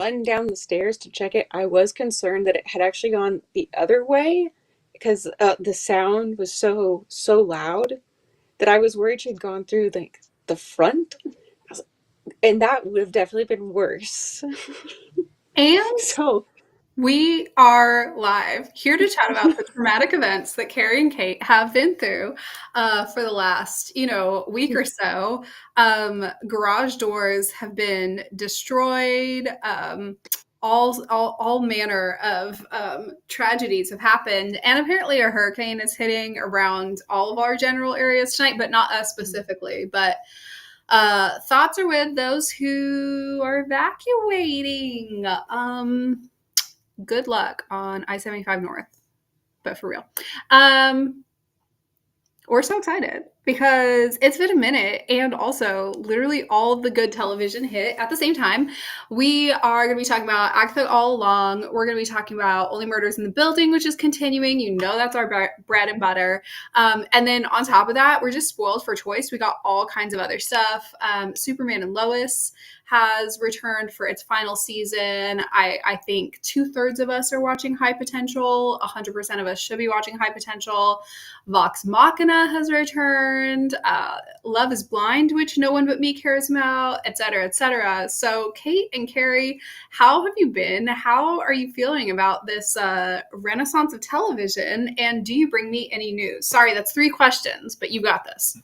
run down the stairs to check it, I was concerned that it had actually gone the other way because the sound was so loud that I was worried she'd gone through the front, and that would have definitely been worse. And So, we are live here to chat about the traumatic events that Carrie and Kate have been through for the last, week or so. Garage doors have been destroyed. All manner of tragedies have happened, and apparently a hurricane is hitting around all of our general areas tonight, but not us specifically. But thoughts are with those who are evacuating. Good luck on I-75 North, but for real. We're so excited because it's been a minute, and also literally all of the good television hit at the same time. We are going to be talking about Agatha All Along. We're going to be talking about Only Murders in the Building, which is continuing. You know that's our bread and butter. And then on top of that, we're just spoiled for choice. We got all kinds of other stuff. Superman and Lois has returned for its final season. I think 2/3 of us are watching High Potential. 100% of us should be watching High Potential. Vox Machina has returned. Love is Blind, which no one but me cares about, etc., etc. So, Kate and Carey, how have you been? How are you feeling about this renaissance of television? And do you bring me any news? Sorry, that's 3 questions, but you got this.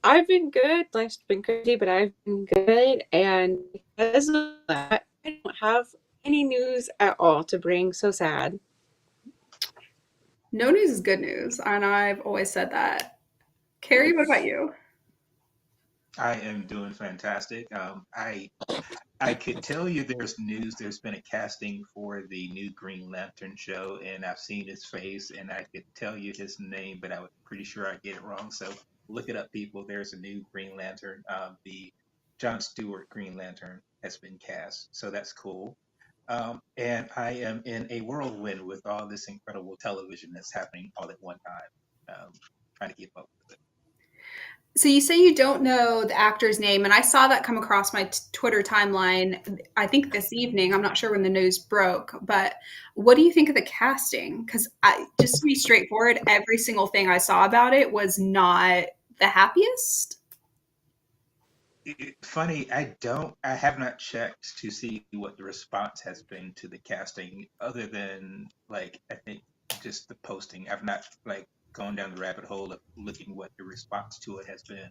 I've been good. Life's been crazy, but I've been good. And because of that, I don't have any news at all to bring. So sad. No news is good news, and I've always said that. Carrie, what about you? I am doing fantastic. I could tell you there's news. There's been a casting for the new Green Lantern show, and I've seen his face, and I could tell you his name, but I was pretty sure I get it wrong. So look it up, people. There's a new Green Lantern. The John Stewart Green Lantern has been cast, so that's cool. And I am in a whirlwind with all this incredible television that's happening all at one time. Trying to keep up with it. So you say you don't know the actor's name, and I saw that come across my Twitter timeline, I think this evening. I'm not sure when the news broke, but what do you think of the casting? Because just to be straightforward, every single thing I saw about it was not the happiest. Funny, I have not checked to see what the response has been to the casting, other than like I think just the posting. I've not like gone down the rabbit hole of looking what the response to it has been.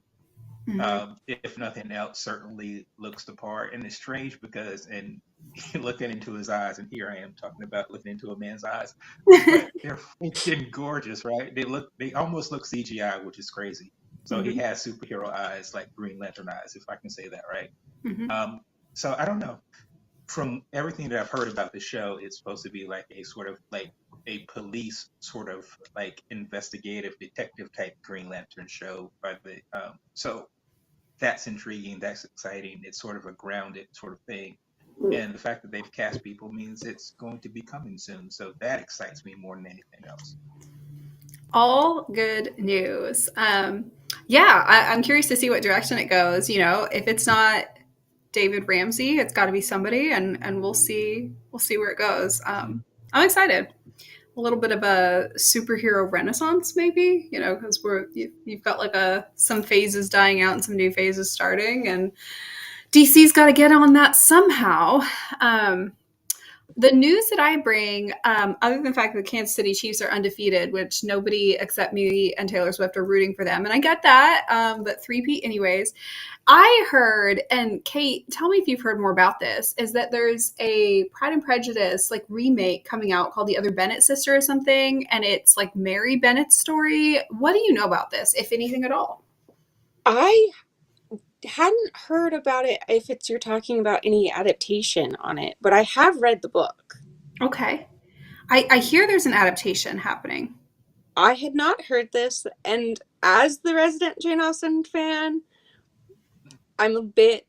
Mhm. If nothing else, certainly looks the part, and it's strange because and looking into his eyes, and here I am talking about looking into a man's eyes, but they're freaking gorgeous, right? They almost look CGI, which is crazy. So he Mhm. has superhero eyes, like Green Lantern eyes, if I can say that right. Mhm. So I don't know. From everything that I've heard about the show, it's supposed to be like a sort of like a police sort of like investigative detective type Green Lantern show. So that's intriguing. That's exciting. It's sort of a grounded sort of thing. And the fact that they've cast people means it's going to be coming soon. So that excites me more than anything else. All good news. Yeah, I'm curious to see what direction it goes. If it's not David Ramsey, it's got to be somebody, and we'll see where it goes. I'm excited. A little bit of a superhero renaissance, maybe. Because you've got like some phases dying out and some new phases starting, and DC's got to get on that somehow. Um, the news that I bring, other than the fact that the Kansas City Chiefs are undefeated, which nobody except me and Taylor Swift are rooting for them, and I get that, but three-peat anyways. I heard, and Kate, tell me if you've heard more about this, is that there's a Pride and Prejudice like remake coming out called The Other Bennett Sister or something, and it's like Mary Bennett's story. What do you know about this, if anything at all? I hadn't heard about it if it's you're talking about any adaptation on it, but I have read the book. Okay. I hear there's an adaptation happening. I had not heard this, and as the resident Jane Austen fan, I'm a bit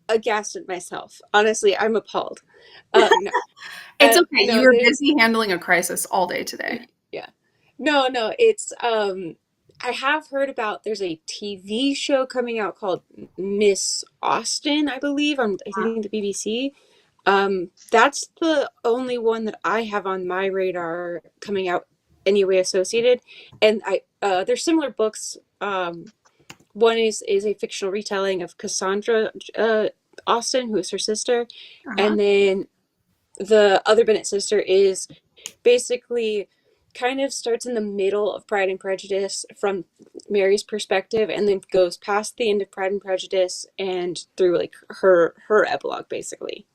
aghast at myself. Honestly, I'm appalled. No, It's okay. You no, were busy handling a crisis all day today. yeah, no, it's I have heard about there's a TV show coming out called Miss Austen, I believe. I think the BBC. That's the only one that I have on my radar coming out anyway associated. And I there's similar books. One is a fictional retelling of Cassandra Austen, who is her sister, Uh-huh. and then the other Bennett sister is basically kind of starts in the middle of Pride and Prejudice from Mary's perspective, and then goes past the end of Pride and Prejudice and through like her epilogue, basically.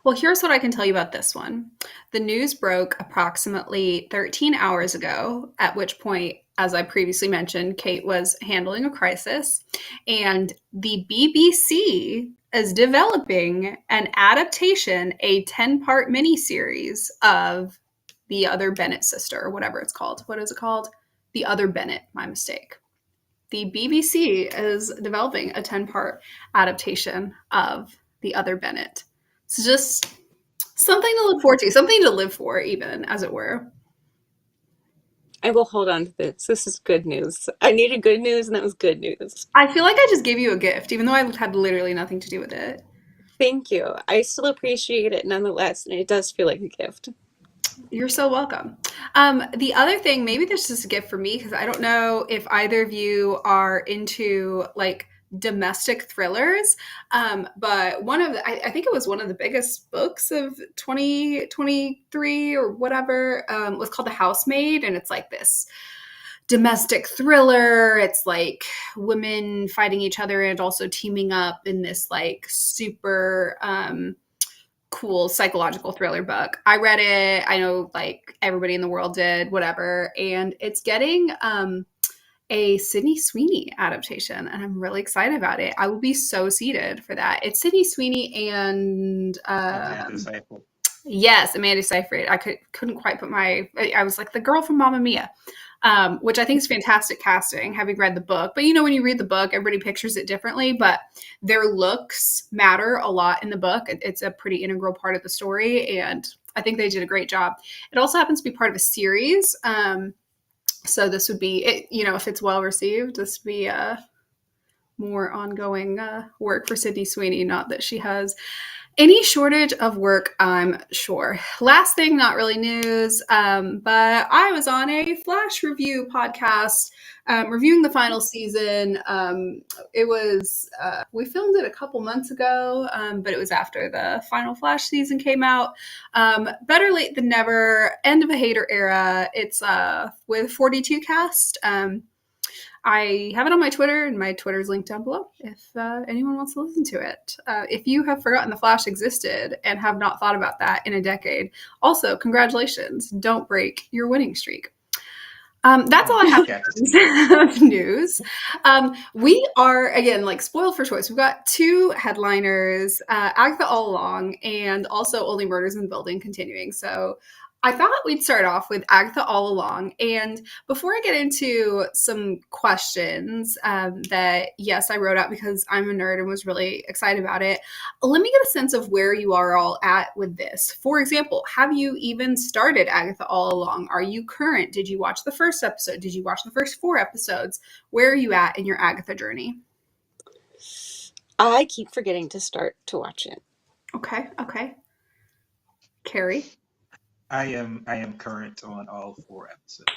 Well, here's what I can tell you about this one. The news broke approximately 13 hours ago, at which point, as I previously mentioned, Kate was handling a crisis, and the BBC is developing an adaptation, a 10-part miniseries of The Other Bennett Sister, or whatever it's called. What is it called? The Other Bennett, my mistake. The BBC is developing a 10-part adaptation of The Other Bennett. So just something to look forward to, something to live for, even, as it were. I will hold on to this. This is good news. I needed good news, and that was good news. I feel like I just gave you a gift, even though I had literally nothing to do with it. Thank you. I still appreciate it nonetheless, and it does feel like a gift. You're so welcome. The other thing, maybe this is a gift for me, because I don't know if either of you are into like domestic thrillers. But one of the, I think it was one of the biggest books of 2023 or whatever, was called The Housemaid. And it's like this domestic thriller. It's like women fighting each other and also teaming up in this like super, cool psychological thriller book. I read it. I know like everybody in the world did, whatever. And it's getting a Sydney Sweeney adaptation, and I'm really excited about it. I will be so seated for that. It's Sydney Sweeney and Amanda Seyfried. yes, Amanda Seyfried. I couldn't quite put I was like the girl from Mamma Mia. Which I think is fantastic casting, having read the book. But you know, when you read the book, everybody pictures it differently, but their looks matter a lot in the book. It's a pretty integral part of the story, and I think they did a great job. It also happens to be part of a series. So this would be, if it's well received, this would be more ongoing work for Sydney Sweeney. Not that she has any shortage of work, I'm sure. Last thing, not really news, but I was on a Flash review podcast reviewing the final season. It was, we filmed it a couple months ago, but it was after the final Flash season came out. Better late than never, end of a hater era. It's with 42 cast. I have it on my Twitter, and my Twitter is linked down below if anyone wants to listen to it. If you have forgotten The Flash existed and have not thought about that in a decade, also, congratulations. Don't break your winning streak. That's all I have of news. We are, again, like spoiled for choice. We've got two headliners, Agatha All Along and also Only Murders in the Building continuing. So I thought we'd start off with Agatha All Along. And before I get into some questions that, yes, I wrote out because I'm a nerd and was really excited about it, let me get a sense of where you are all at with this. For example, have you even started Agatha All Along? Are you current? Did you watch the first episode? Did you watch the first 4 episodes? Where are you at in your Agatha journey? I keep forgetting to start to watch it. Okay. Carey? I am current on all 4 episodes.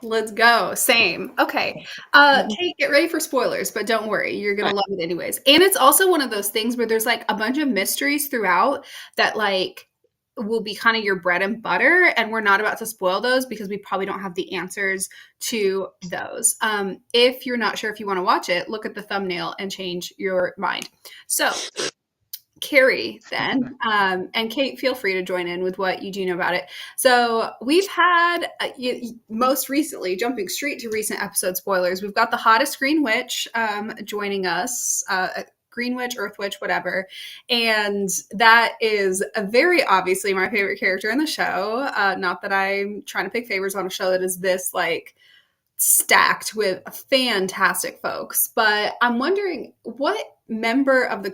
Let's go. Same. Okay. Kate, get ready for spoilers, but don't worry. You're going to love it anyways. And it's also one of those things where there's like a bunch of mysteries throughout that like will be kind of your bread and butter. And we're not about to spoil those because we probably don't have the answers to those. If you're not sure if you want to watch it, look at the thumbnail and change your mind. So Carey then, and Kate, feel free to join in with what you do know about it. So we've had, most recently, jumping straight to recent episode spoilers, we've got the hottest Green Witch joining us, Green Witch, Earth Witch, whatever. And that is very obviously my favorite character in the show. Not that I'm trying to pick favors on a show that is this like stacked with fantastic folks, but I'm wondering what member of the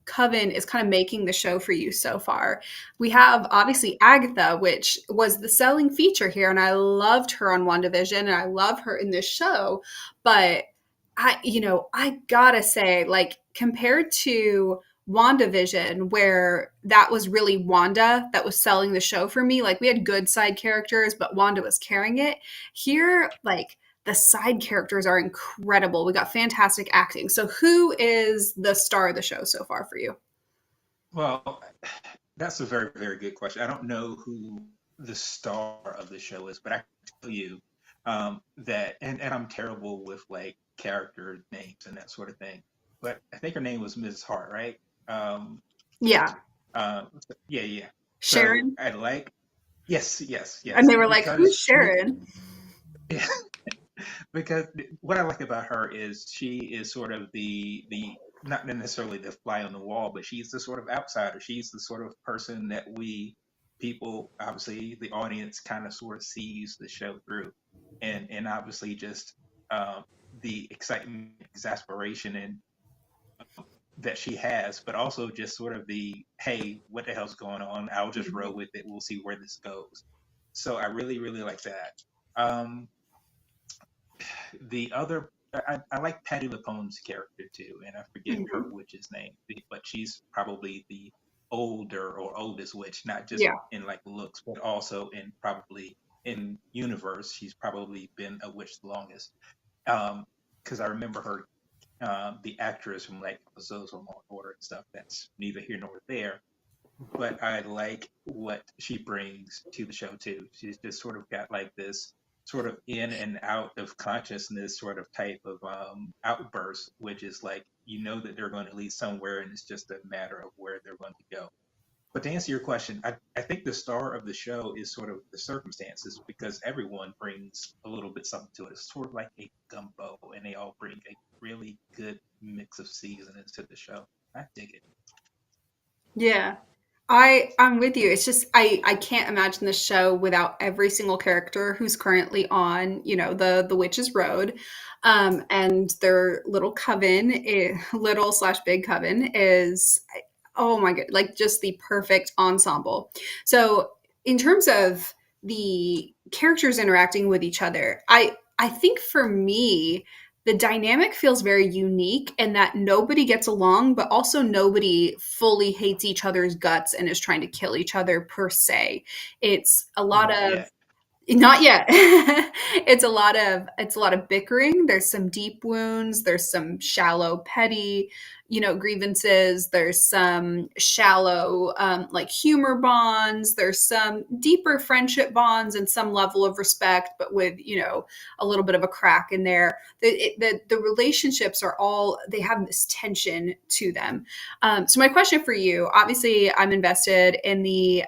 coven is kind of making the show for you so far? We have obviously Agatha, which was the selling feature here, and I loved her on WandaVision, and I love her in this show. But I gotta say, like, compared to WandaVision, where that was really Wanda that was selling the show for me, like we had good side characters, but Wanda was carrying it. Here, like, the side characters are incredible. We got fantastic acting. So who is the star of the show so far for you? Well, that's a very, very good question. I don't know who the star of the show is, but I can tell you that, and I'm terrible with like character names and that sort of thing. But I think her name was Mrs. Hart, right? Um, Yeah. uh, yeah, yeah. So Sharon. I like, yes, yes, And yes, they were like, because who's Sharon? because what I like about her is she is sort of the not necessarily the fly on the wall, but she's the sort of outsider. She's the sort of person that we people, obviously the audience, kind of sort of sees the show through, and obviously just um, the excitement, exasperation, and that she has, but also just sort of the hey, what the hell's going on? I'll just roll with it. We'll see where this goes. So I really, really like that. Um, the other I like Patty LaPone's character too, and I forget her Mhm. witch's name, but she's probably the older or oldest witch, not just Yeah. in like looks, but also in probably in universe. She's probably been a witch the longest. Because I remember her, the actress from like episodes of Law and Order and stuff. That's neither here nor there. But I like what she brings to the show too. She's just sort of got like this sort of in and out of consciousness sort of type of outburst, which is like you know that they're going to lead somewhere, and it's just a matter of where they're going to go. But to answer your question, I think the star of the show is sort of the circumstances because everyone brings a little bit something to it. It's sort of like a gumbo, and they all bring a really good mix of seasonings to the show. I dig it. Yeah. I'm with you. It's just I can't imagine this show without every single character who's currently on, the Witch's Road. And their little coven, little slash big coven is, oh my god, like just the perfect ensemble. So in terms of the characters interacting with each other, I think for me, the dynamic feels very unique in that nobody gets along, but also nobody fully hates each other's guts and is trying to kill each other per se. It's a lot Not of yet. not yet. It's a lot of bickering. There's some deep wounds. There's some shallow, petty, grievances. There's some shallow, like humor bonds. There's some deeper friendship bonds and some level of respect, but with a little bit of a crack in there. The relationships are all they have this tension to them. So my question for you, obviously, I'm invested in the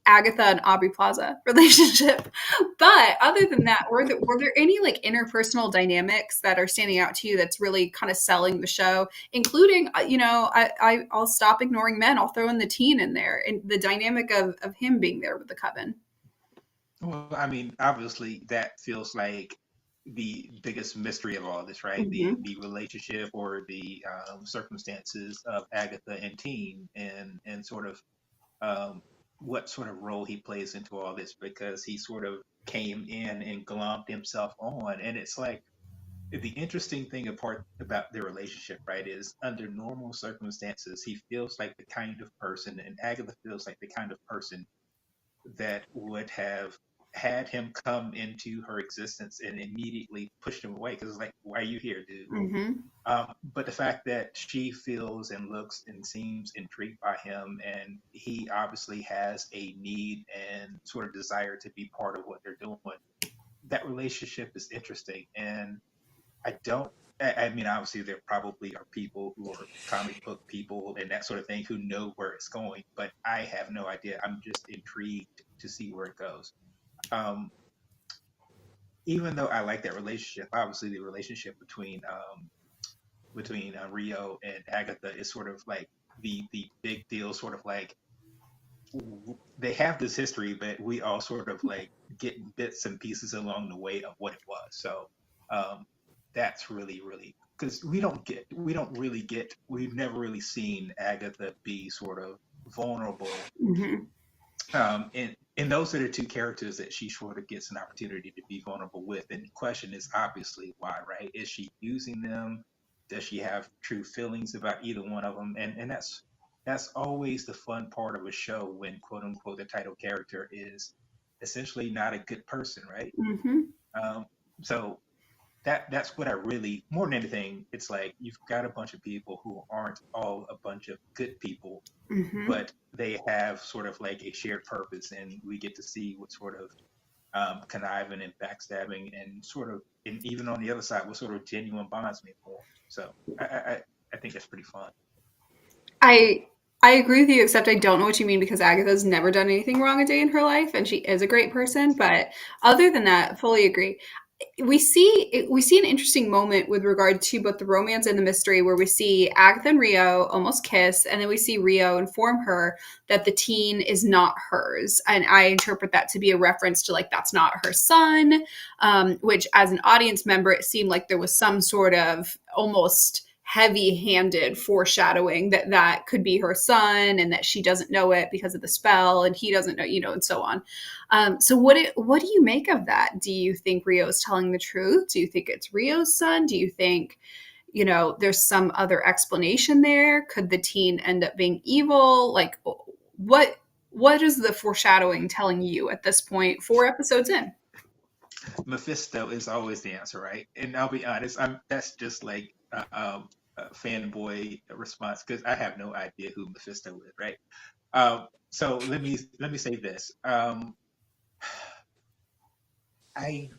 Agatha and Aubrey Plaza relationship. But other than that, were there any like interpersonal dynamics that are standing out to you that's really kind of selling the show, including, I'll stop ignoring men. I'll throw in the teen in there and the dynamic of him being there with the coven. Well, I mean, obviously that feels like the biggest mystery of all this, right? The Hmm. the relationship or the circumstances of Agatha and Teen, and sort of um, what sort of role he plays into all this because he sort of came in and glommed himself on, and it's like the interesting thing apart about their relationship, right, is under normal circumstances he feels like the kind of person, and Agatha feels like the kind of person that would have had him come into her existence and immediately pushed him away because it's like, why are you here, dude? Hmm. But the fact that she feels and looks and seems intrigued by him, and he obviously has a need and sort of desire to be part of what they're doing, that relationship is interesting. And I don't. I mean, obviously, there probably are people who are comic book people and that sort of thing who know where it's going, but I have no idea. I'm just intrigued to see where it goes. Um, Even though I like that relationship, obviously the relationship between Rio and Agatha is sort of like the big deal, sort of like they have this history, but we all sort of like get bits and pieces along the way of what it was. So um, that's really, really because we've never really seen Agatha be sort of vulnerable. Mm-hmm. And those are the two characters that she sort of gets an opportunity to be vulnerable with. And the question is obviously why, right? Is she using them? Does she have true feelings about either one of them? And that's always the fun part of a show when quote unquote the title character is essentially not a good person, right? Mm-hmm. Um, so that's what I really, more than anything, it's like you've got a bunch of people who aren't all a bunch of good people, Mm-hmm. but they have sort of like a shared purpose, and we get to see what sort of conniving and backstabbing and sort of, and even on the other side, what sort of genuine bonds may form. So I think that's pretty fun. I I agree with you, except I don't know what you mean because Agatha's never done anything wrong a day in her life, and she is a great person. But other than that, fully agree. We see an interesting moment with regard to both the romance and the mystery, where we see Agatha and Rio almost kiss, and then we see Rio inform her that the teen is not hers, and I interpret that to be a reference to like that's not her son. Which, as an audience member, it seemed like there was some sort of almost heavy-handed foreshadowing that that could be her son and that she doesn't know it because of the spell and he doesn't know, and so on. So what do you make of that? Do you think Rio is telling the truth? Do you think it's Rio's son? Do you think, there's some other explanation there? Could the teen end up being evil? Like what is the foreshadowing telling you at this point, 4 episodes in? Mephisto is always the answer, right? And I'll be honest, I'm that's just like a fanboy response because I have no idea who Mephisto is, right? So let me say this. I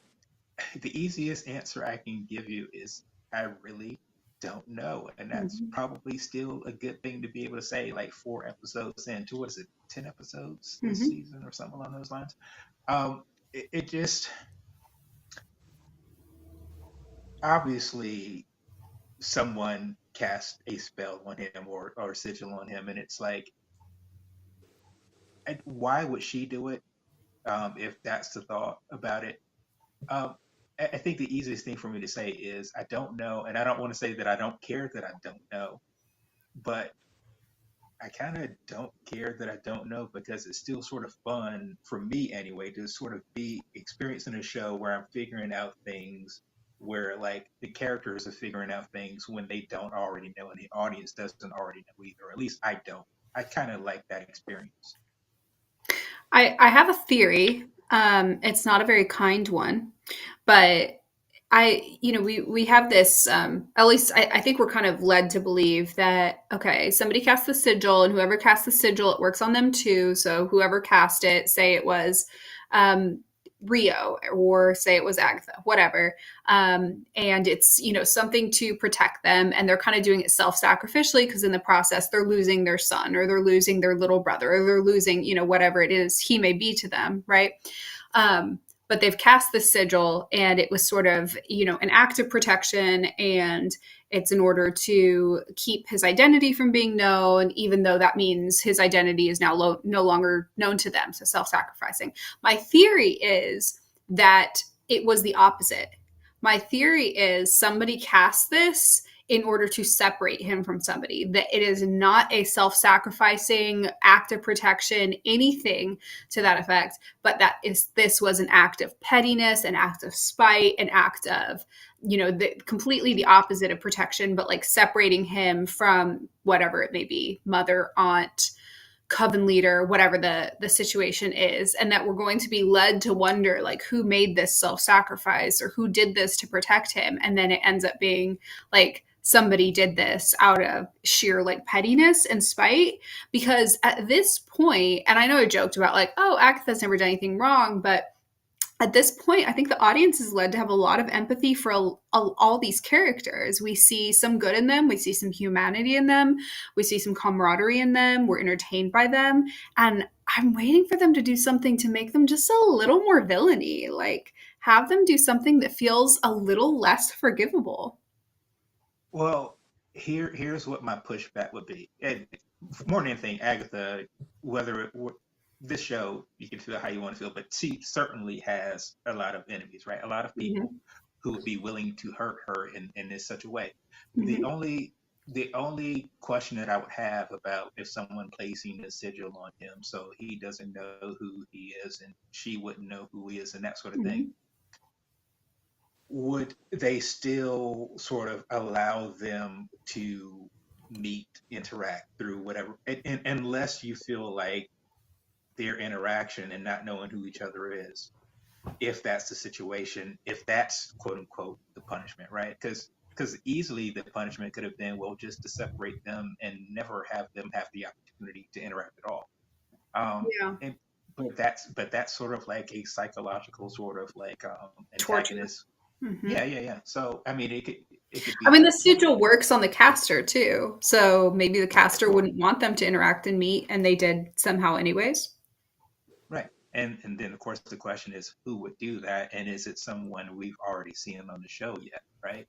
The easiest answer I can give you is I really don't know, and that's Mhm. probably still a good thing to be able to say. Like 4 episodes into what is it, 10 episodes this Mhm. season or something along those lines. Um, it just obviously someone cast a spell on him or sigil on him, and it's like, why would she do it? If that's the thought about it, um, I think the easiest thing for me to say is I don't know, and I don't want to say that I don't care that I don't know, but I kind of don't care that I don't know because it's still sort of fun for me anyway to sort of be experiencing a show where I'm figuring out things where like the characters are figuring out things when they don't already know and the audience doesn't already know either. Or at least I don't. I kind of like that experience. I have a theory. It's not a very kind one, but we have this, at least I think we're kind of led to believe that, okay, somebody cast the sigil, and whoever cast the sigil, it works on them too. So whoever cast it, say it was um, Rio, or say it was Agatha, whatever. And it's, something to protect them. And they're kind of doing it self-sacrificially because in the process, they're losing their son, or they're losing their little brother, or they're losing, whatever it is he may be to them. Right. But they've cast the sigil, and it was sort of, an act of protection, and it's in order to keep his identity from being known, even though that means his identity is now no longer known to them. So self-sacrificing. My theory is that it was the opposite. My theory is somebody cast this in order to separate him from somebody, that it is not a self-sacrificing act of protection, anything to that effect, but this was an act of pettiness, an act of spite, an act of, completely the opposite of protection, but like separating him from whatever it may be, mother, aunt, coven leader, whatever the situation is, and that we're going to be led to wonder like who made this self-sacrifice or who did this to protect him, and then it ends up being like somebody did this out of sheer like pettiness and spite. Because at this point, and I know I joked about like, oh, Agatha's never done anything wrong, but at this point, I think the audience is led to have a lot of empathy for all these characters. We see some good in them. We see some humanity in them. We see some camaraderie in them. We're entertained by them. And I'm waiting for them to do something to make them just a little more villainy. Like, have them do something that feels a little less forgivable. Well, here's what my pushback would be. And more than anything, Agatha, whether this show, you can feel how you want to feel, but she certainly has a lot of enemies, right? A lot of people. Mm-hmm. who would be willing to hurt her in this such a way. The Mhm. only the only question that I would have about if someone placing a sigil on him so he doesn't know who he is and she wouldn't know who he is and that sort of thing, Mhm. would they still sort of allow them to meet, interact through whatever, unless you feel like their interaction and not knowing who each other is, if that's the situation, if that's quote unquote the punishment, right? Because easily the punishment could have been, well, just to separate them and never have them have the opportunity to interact at all. Yeah. And but that's sort of like a psychological sort of like Torture. antagonist. Mhm. Yeah. So I mean, it could I be mean, the that too. sigil works on the caster too. So maybe the caster Sure. wouldn't want them to interact and meet, and they did somehow anyways. Right. And then of course the question is who would do that, and is it someone we've already seen on the show yet, right?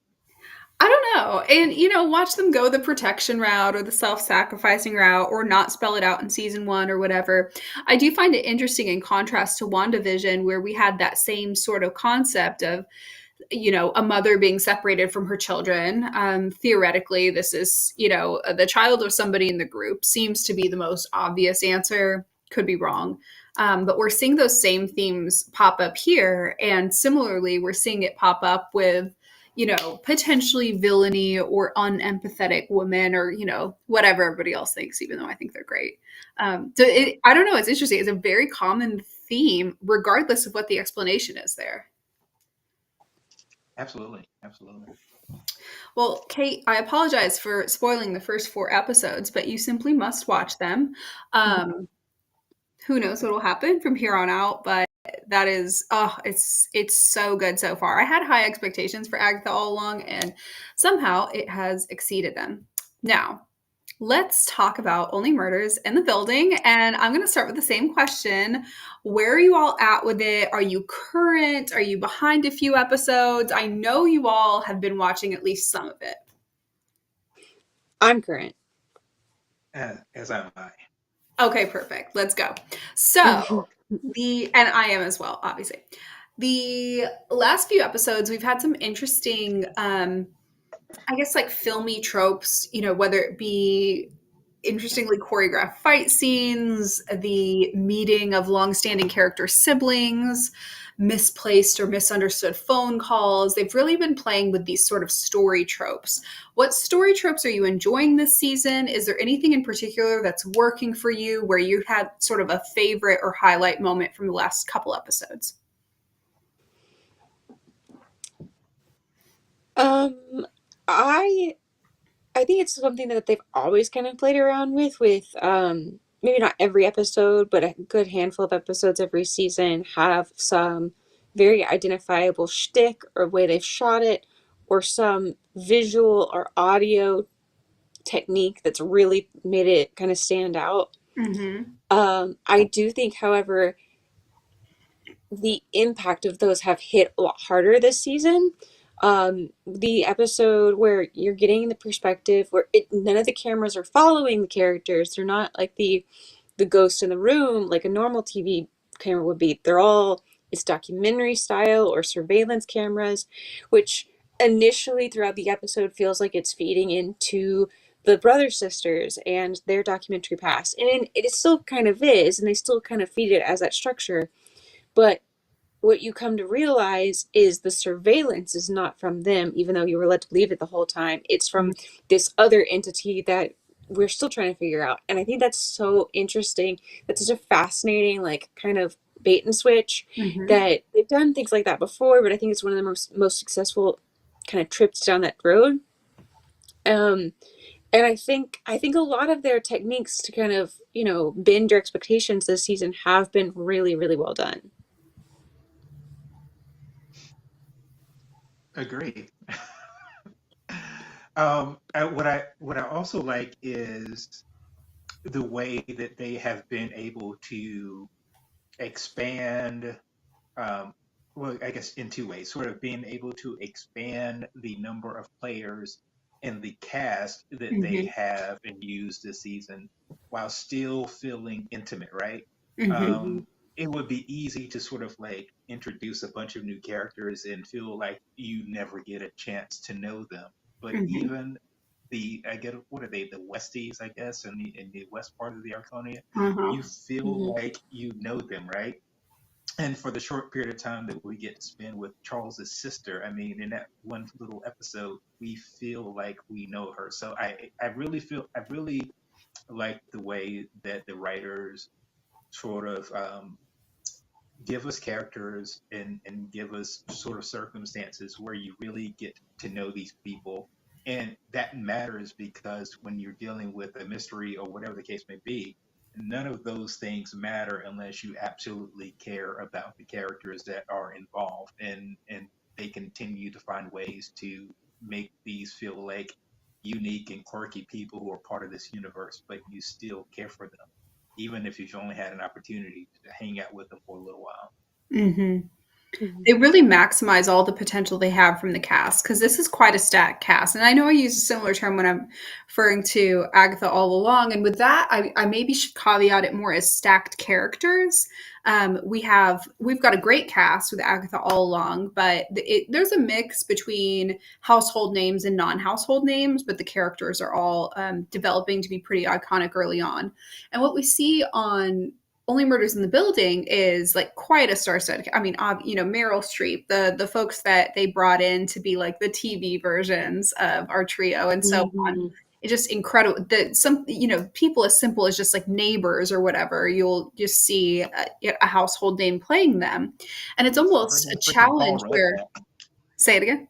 I don't know. And, watch them go the protection route or the self sacrificing route or not spell it out in season one or whatever. I do find it interesting in contrast to WandaVision, where we had that same sort of concept of, a mother being separated from her children. Theoretically, this is, the child of somebody in the group seems to be the most obvious answer. Could be wrong. But we're seeing those same themes pop up here. And similarly, we're seeing it pop up with, potentially villainy or unempathetic women or, whatever everybody else thinks, even though I think they're great. I don't know. It's interesting. It's a very common theme, regardless of what the explanation is there. Absolutely. Well, Kate, I apologize for spoiling the first four episodes, but you simply must watch them. Um, who knows what will happen from here on out, but that is, it's so good so far. I had high expectations for Agatha all along, and somehow it has exceeded them. Now, let's talk about Only Murders in the Building. And I'm going to start with the same question. Where are you all at with it? Are you current? Are you behind a few episodes? I know you all have been watching at least some of it. I'm current. As am I. Okay, perfect. Let's go. So, and I am as well, obviously. The last few episodes, we've had some interesting, I guess, like filmy tropes, whether it be interestingly choreographed fight scenes, the meeting of longstanding character siblings, misplaced or misunderstood phone calls. They've really been playing with these sort of story tropes. What story tropes are you enjoying this season? Is there anything in particular that's working for you where you had sort of a favorite or highlight moment from the last couple episodes? Um, I I think it's something that they've always kind of played around with maybe not every episode, but a good handful of episodes every season have some very identifiable shtick or way they've shot it, or some visual or audio technique that's really made it kind of stand out. Mm-hmm. I do think, however, the impact of those have hit a lot harder this season. The episode where you're getting the perspective where none of the cameras are following the characters. They're not like the ghost in the room like a normal TV camera would be. It's documentary style or surveillance cameras, which initially throughout the episode feels like it's feeding into the brother sisters and their documentary past. And it still kind of is, and they still kind of feed it as that structure. But what you come to realize is the surveillance is not from them, even though you were led to believe it the whole time. It's from this other entity that we're still trying to figure out. And I think that's so interesting. That's such a fascinating, like, kind of bait and switch Mm-hmm. that they've done things like that before, but I think it's one of the most successful kind of trips down that road. Um, and I think a lot of their techniques to kind of, bend your expectations this season have been really, really well done. Agree. What I also like is the way that they have been able to expand, um, well, I guess in two ways, sort of being able to expand the number of players and the cast that they Mm-hmm. have and use this season while still feeling intimate, right? Mm-hmm. Um, it would be easy to sort of like introduce a bunch of new characters and feel like you never get a chance to know them. But Hmm. even I get what are they, the Westies, I guess, in the west part of the Arconia, Uh-huh. you feel Hmm. like you know them, right? And for the short period of time that we get to spend with Charles's sister, I mean, in that one little episode, we feel like we know her. So I really like the way that the writers sort of give us characters and give us sort of circumstances where you really get to know these people. And that matters because when you're dealing with a mystery or whatever the case may be, none of those things matter unless you absolutely care about the characters that are involved, and they continue to find ways to make these feel like unique and quirky people who are part of this universe, but you still care for them even if you've only had an opportunity to hang out with them for a little while. Hmm. Hmm. They really maximize all the potential they have from the cast because this is quite a stacked cast. And I know I use a similar term when I'm referring to Agatha all along. And with that, I maybe should caveat it more as stacked characters. We've got a great cast with Agatha all along, but there's a mix between household names and non-household names, but the characters are all developing to be pretty iconic early on. And what we see on only Murders in the Building is like quite a star-studded. I mean, Meryl Streep, the folks that they brought in to be like the TV versions of our trio, and so on. Hmm. It's just incredible that some people as simple as just like neighbors or whatever, you'll just see a household name playing them, and it's almost Bring a in freaking Paul challenge Rudd where back. say it again.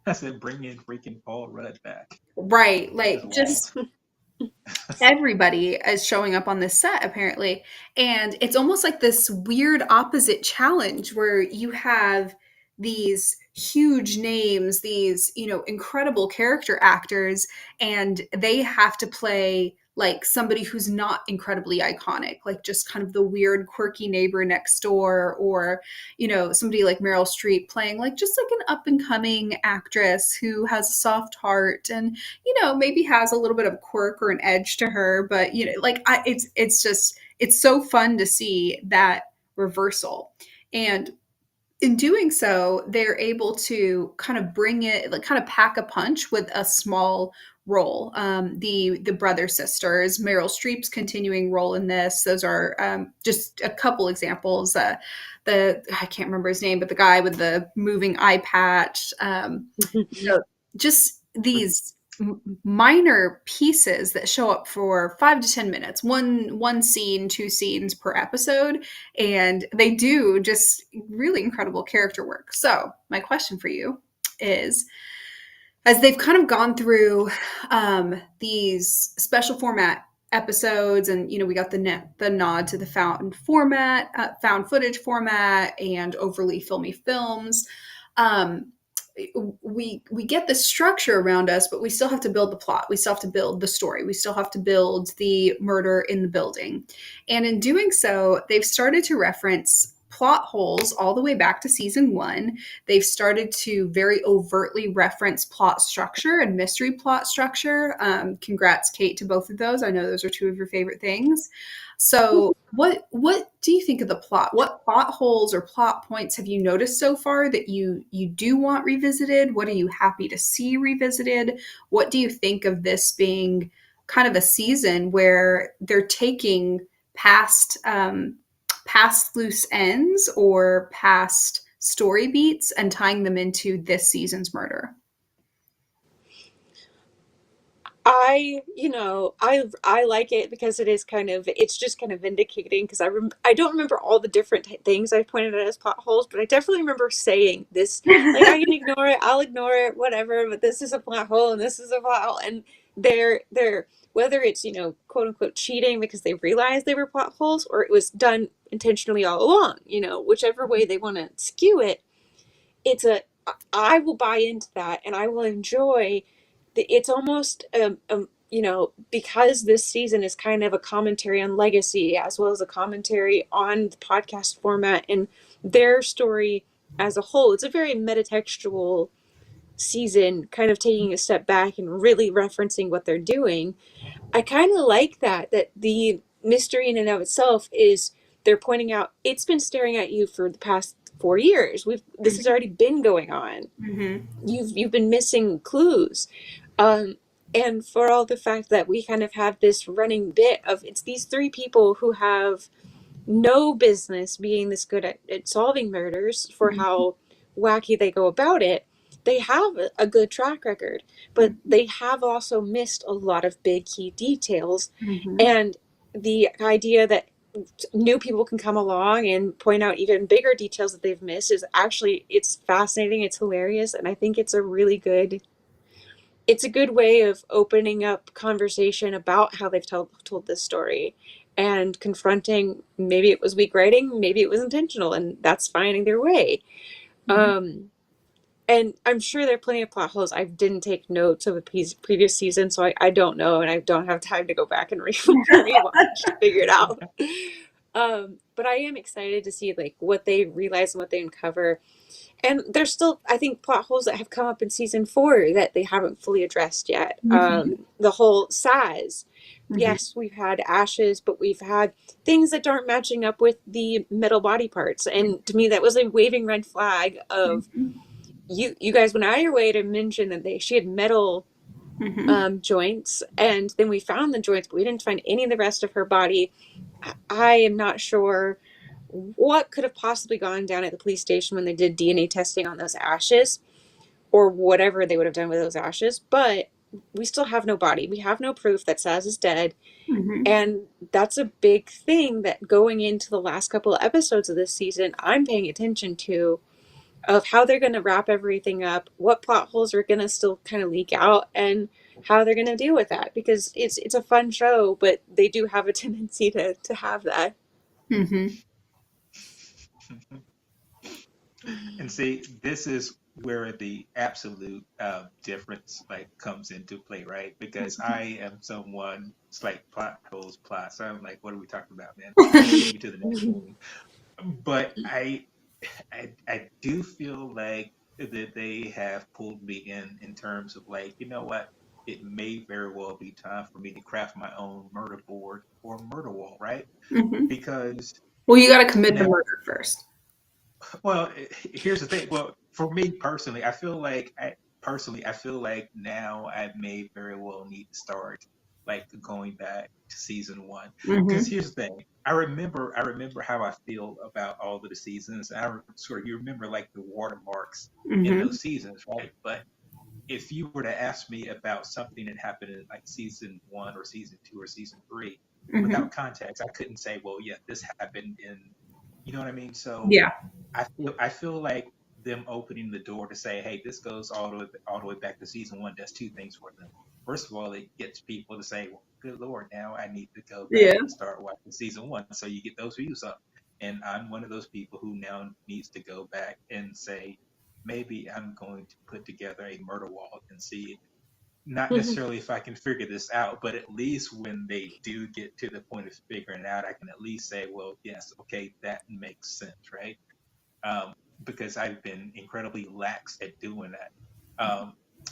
I said, bring in freaking Paul Rudd back. Right, He is like wild. just everybody is showing up on this set apparently, and it's almost like this weird opposite challenge where you have these huge names, these incredible character actors, and they have to play like somebody who's not incredibly iconic, like just kind of the weird quirky neighbor next door, or somebody like Meryl Streep playing like just like an up and coming actress who has a soft heart and maybe has a little bit of a quirk or an edge to her, but it's so fun to see that reversal. And in doing so, they're able to kind of bring it, like kind of pack a punch with a small role. The brother sisters, Meryl Streep's continuing role in this. Those are just a couple examples. The I can't remember his name, but the guy with the moving eye patch. You know, just these minor pieces that show up for 5 to 10 minutes, one scene, two scenes per episode, and they do just really incredible character work. So my question for you is, as they've kind of gone through these special format episodes, and we got the nod to the found footage format, and overly filmy films. Um, we get the structure around us, but we still have to build the plot. We still have to build the story. We still have to build the murder in the building. And in doing so, they've started to reference plot holes all the way back to season one. They've started to very overtly reference plot structure and mystery plot structure. Congrats, Kate, to both of those. I know those are two of your favorite things. So, what do you think of the plot? What plot holes or plot points have you noticed so far that you do want revisited? What are you happy to see revisited? What do you think of this being kind of a season where they're taking past past loose ends or past story beats and tying them into this season's murder? I like it because it's just kind of vindicating because I don't remember all the different things I pointed out as plot holes, but I definitely remember saying this, like, I can ignore it, I'll ignore it, whatever, but this is a plot hole and this is a plot hole. And they're whether it's, quote unquote cheating because they realized they were plot holes, or it was done intentionally all along, whichever way they want to skew it, it's a I will buy into that and I will enjoy it's almost because this season is kind of a commentary on legacy as well as a commentary on the podcast format and their story as a whole. It's a very metatextual season, kind of taking a step back and really referencing what they're doing. I kind of like that the mystery in and of itself is they're pointing out it's been staring at you for the past 4 years. This has already been going on. Mm-hmm. You've been missing clues. Um, and for all the fact that we kind of have this running bit of it's these three people who have no business being this good at solving murders for how wacky they go about it. They have a good track record, but they have also missed a lot of big key details. Mm-hmm. And the idea that new people can come along and point out even bigger details that they've missed is actually, it's fascinating, it's hilarious, and I think it's a good way of opening up conversation about how they've told this story and confronting maybe it was weak writing, maybe it was intentional, and that's fine either way. Mm-hmm. And I'm sure there are plenty of plot holes. I didn't take notes of the previous season, so I don't know, and I don't have time to go back and rewatch to figure it out. But I am excited to see like what they realize and what they uncover. And there's still, I think, plot holes that have come up in season 4 that they haven't fully addressed yet. Mm-hmm. The whole Saz. Mm-hmm. Yes, we've had ashes, but we've had things that aren't matching up with the metal body parts. And to me, that was a waving red flag of you guys went out of your way to mention that she had metal Mm-hmm. joints, and then we found the joints, but we didn't find any of the rest of her body. I am not sure what could have possibly gone down at the police station when they did DNA testing on those ashes, or whatever they would have done with those ashes, but we still have no body. We have no proof that Saz is dead. Mm-hmm. And that's a big thing that going into the last couple of episodes of this season, I'm paying attention to, of how they're going to wrap everything up, what plot holes are going to still kind of leak out, and how they're going to deal with that, because it's a fun show, but they do have a tendency to have that. Mm-hmm. And see, this is where the absolute difference like comes into play, right? Because I am someone, it's like plot holes, plot. So I'm like, what are we talking about, man? Take me to the next one. But I do feel like that they have pulled me in terms of like, you know what? It may very well be time for me to craft my own murder board or murder wall, right? Mm-hmm. Because Well, you got to commit the now, murder first. well, here's the thing. Well, for me personally, I feel like now I may very well need to start like going back to season 1. Because Mm-hmm. here's the thing. I remember how I feel about all of the seasons. Sort of you remember like the watermarks in Mm-hmm. those seasons, right? But if you were to ask me about something that happened in like season 1 or season 2 or season 3, Mm-hmm. without context, I couldn't say, well, yeah, this happened in, you know what I mean? So Yeah. I feel like them opening the door to say, hey, this goes all the way back to season 1 does two things for them. First of all, it gets people to say, well, good Lord, now I need to go back Yeah. and start watching season 1. So you get those views up. And I'm one of those people who now needs to go back and say, maybe I'm going to put together a murder wall and see, not necessarily if I can figure this out, but at least when they do get to the point of figuring it out, I can at least say, well, yes, okay, that makes sense, right? um, because I've been incredibly lax at doing that.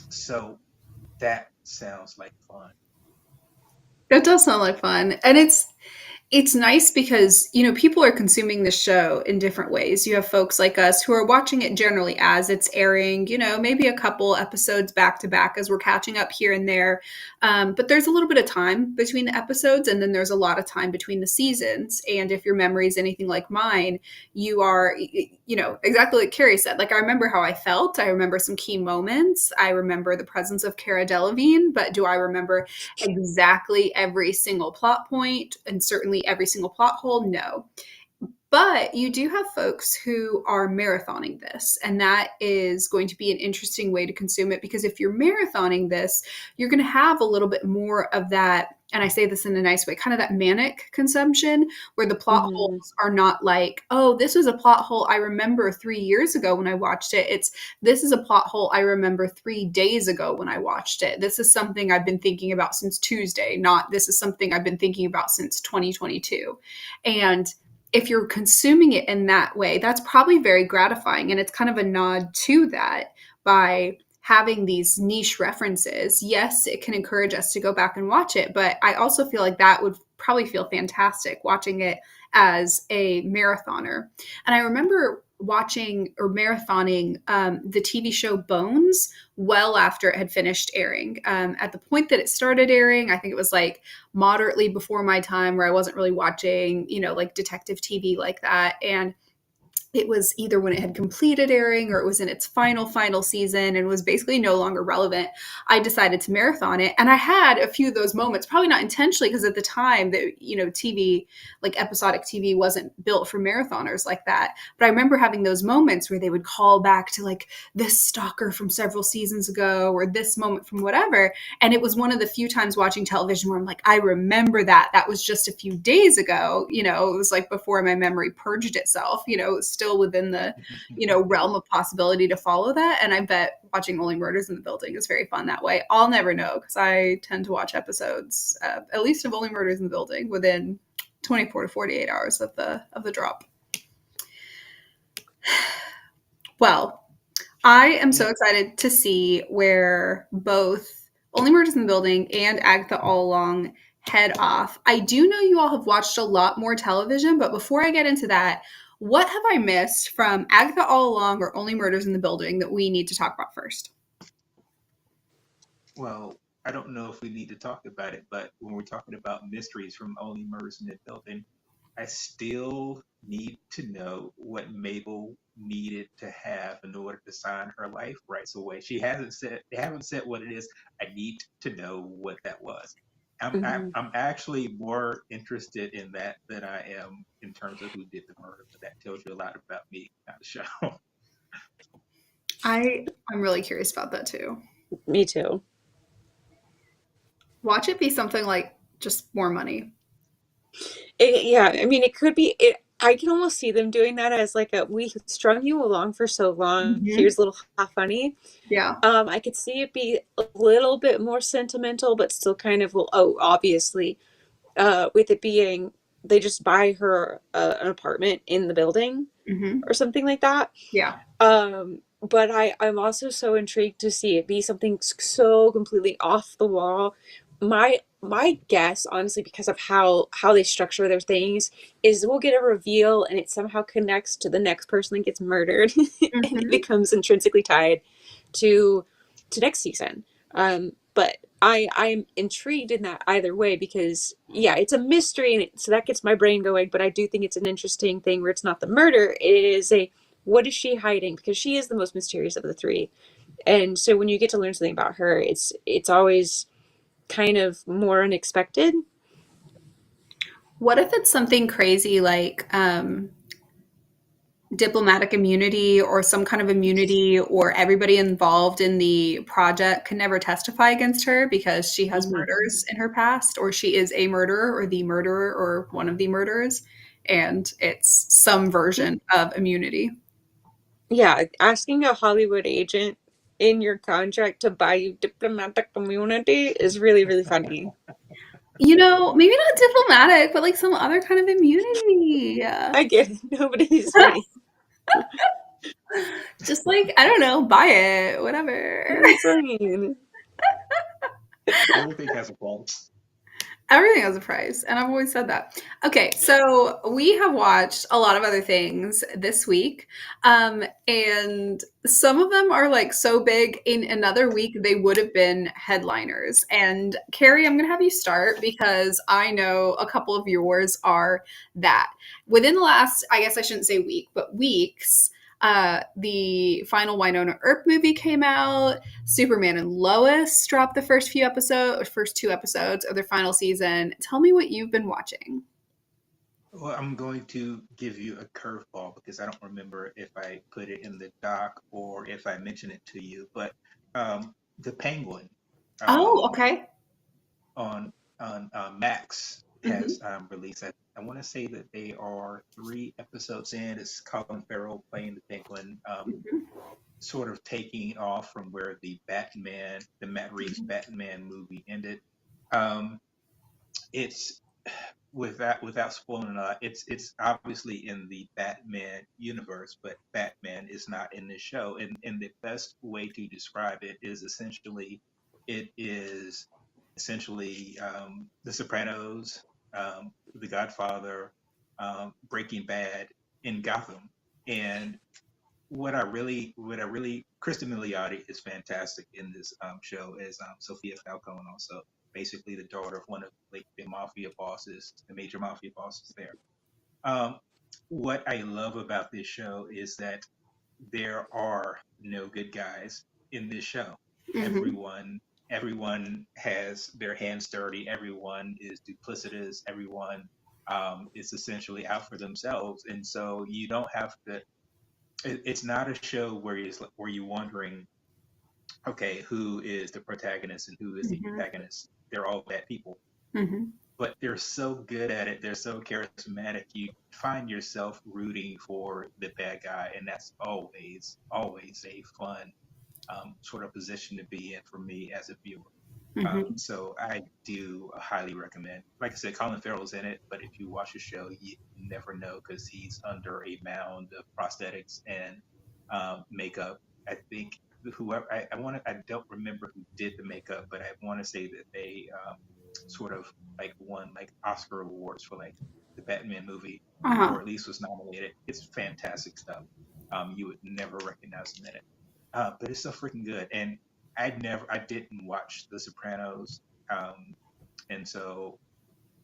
So that sounds like fun. That does sound like fun. And it's nice because, people are consuming the show in different ways. You have folks like us who are watching it generally as it's airing, maybe a couple episodes back to back as we're catching up here and there. But there's a little bit of time between the episodes, and then there's a lot of time between the seasons. And if your memory is anything like mine, you are, exactly like Carey said. Like, I remember how I felt. I remember some key moments. I remember the presence of Cara Delevingne, but do I remember exactly every single plot point and certainly every single plot hole? No. But you do have folks who are marathoning this, and that is going to be an interesting way to consume it, because if you're marathoning this, you're going to have a little bit more of that, and I say this in a nice way, kind of that manic consumption, where the plot Mm-hmm. holes are not like, oh, this was a plot hole I remember 3 years ago when I watched it. It's, this is a plot hole I remember 3 days ago when I watched it. This is something I've been thinking about since Tuesday, not this is something I've been thinking about since 2022. And if you're consuming it in that way, that's probably very gratifying. And it's kind of a nod to that by having these niche references. Yes, it can encourage us to go back and watch it, but I also feel like that would probably feel fantastic watching it as a marathoner. And I remember watching or marathoning the TV show Bones well after it had finished airing. At the point that it started airing, I think it was like moderately before my time where I wasn't really watching, like detective TV like that. And it was either when it had completed airing or it was in its final season and was basically no longer relevant. I decided to marathon it, and I had a few of those moments, probably not intentionally, because at the time that TV, like episodic TV, wasn't built for marathoners like that. But I remember having those moments where they would call back to like this stalker from several seasons ago or this moment from whatever, and it was one of the few times watching television where I'm like, I remember that was just a few days ago. It was like before my memory purged itself. It was still within the realm of possibility to follow that. And I bet watching Only Murders in the Building is very fun that way. I'll never know because I tend to watch episodes at least of Only Murders in the Building within 24 to 48 hours of the drop. Well, I am so excited to see where both Only Murders in the Building and Agatha All Along head off. I do know you all have watched a lot more television, but before I get into that, what have I missed from Agatha All Along or Only Murders in the Building that we need to talk about first? Well, I don't know if we need to talk about it, but when we're talking about mysteries from Only Murders in the Building, I still need to know what Mabel needed to have in order to sign her life rights away. They haven't said what it is. I need to know what that was. Mhm. I'm actually more interested in that than I am in terms of who did the murder, but that tells you a lot about me on the show. I'm really curious about that too. Me too. Watch it be something like just more money. Yeah, I mean, it could be. I can almost see them doing that as like a we strung you along for so long. Mm-hmm. Here's a little half funny. Yeah. I could see it be a little bit more sentimental, but still kind of, well, oh, obviously, with it being they just buy her an apartment in the building Mm-hmm. or something like that. Yeah. But I'm also so intrigued to see it be something so completely off the wall. My guess, honestly, because of how they structure their things, is we'll get a reveal and it somehow connects to the next person that gets murdered, and it Mm-hmm. becomes intrinsically tied to next season. But I'm intrigued in that either way because yeah, it's a mystery and so that gets my brain going. But I do think it's an interesting thing where it's not the murder; it is a what is she hiding? Because she is the most mysterious of the three. And so when you get to learn something about her, it's always kind of more unexpected. What if it's something crazy like diplomatic immunity or some kind of immunity, or everybody involved in the project can never testify against her because she has Mhm. murders in her past, or she is a murderer or the murderer or one of the murderers, and it's some version of immunity. Yeah, asking a Hollywood agent in your contract to buy you diplomatic immunity is really, really funny. Maybe not diplomatic, but like some other kind of immunity. I get it. Nobody's funny. Just like, I don't know, buy it, whatever. Insane. Everything has a price. Everything has a price, and I've always said that. Okay, so we have watched a lot of other things this week, and some of them are like so big. In another week, they would have been headliners. And Carey, I'm going to have you start because I know a couple of yours are that. Within the last, I guess I shouldn't say week, but weeks, the final Winona Earp movie came out. Superman and Lois dropped the first two episodes of their final season. Tell me what you've been watching. Well, I'm going to give you a curveball because I don't remember if I put it in the doc or if I mentioned it to you. But the Penguin Oh, um, okay. on Max Mm-hmm. has released. I want to say that they are 3 episodes in. It's Colin Farrell playing the Penguin, sort of taking off from where the Matt Reeves Batman movie ended. Um, it's without spoiling a lot, it's obviously in the Batman universe, but Batman is not in this show. And the best way to describe it is it is essentially The Sopranos The Godfather, Breaking Bad, in Gotham. And Kristen Milioti is fantastic in this show as Sophia Falcone, also basically the daughter of one of like the mafia bosses, the major mafia bosses there. Um, what I love about this show is that there are no good guys in this show. Mm-hmm. Everyone has their hands dirty. Everyone is duplicitous. Everyone is essentially out for themselves, and so you don't have to. It's not a show where you're wondering, okay, who is the protagonist and who is the Mm-hmm. antagonist? They're all bad people, Mm-hmm. but they're so good at it. They're so charismatic. You find yourself rooting for the bad guy, and that's always a fun sort of position to be in for me as a viewer. Mm-hmm. So I do highly recommend. Like I said, Colin Farrell's in it, but if you watch the show, you never know because he's under a mound of prosthetics and makeup. I think whoever I don't remember who did the makeup, but I want to say that they sort of like won like Oscar awards for like the Batman movie, Uh-huh. or at least was nominated. It's fantastic stuff. You would never recognize him in it, but it's so freaking good. And I didn't watch The Sopranos, and so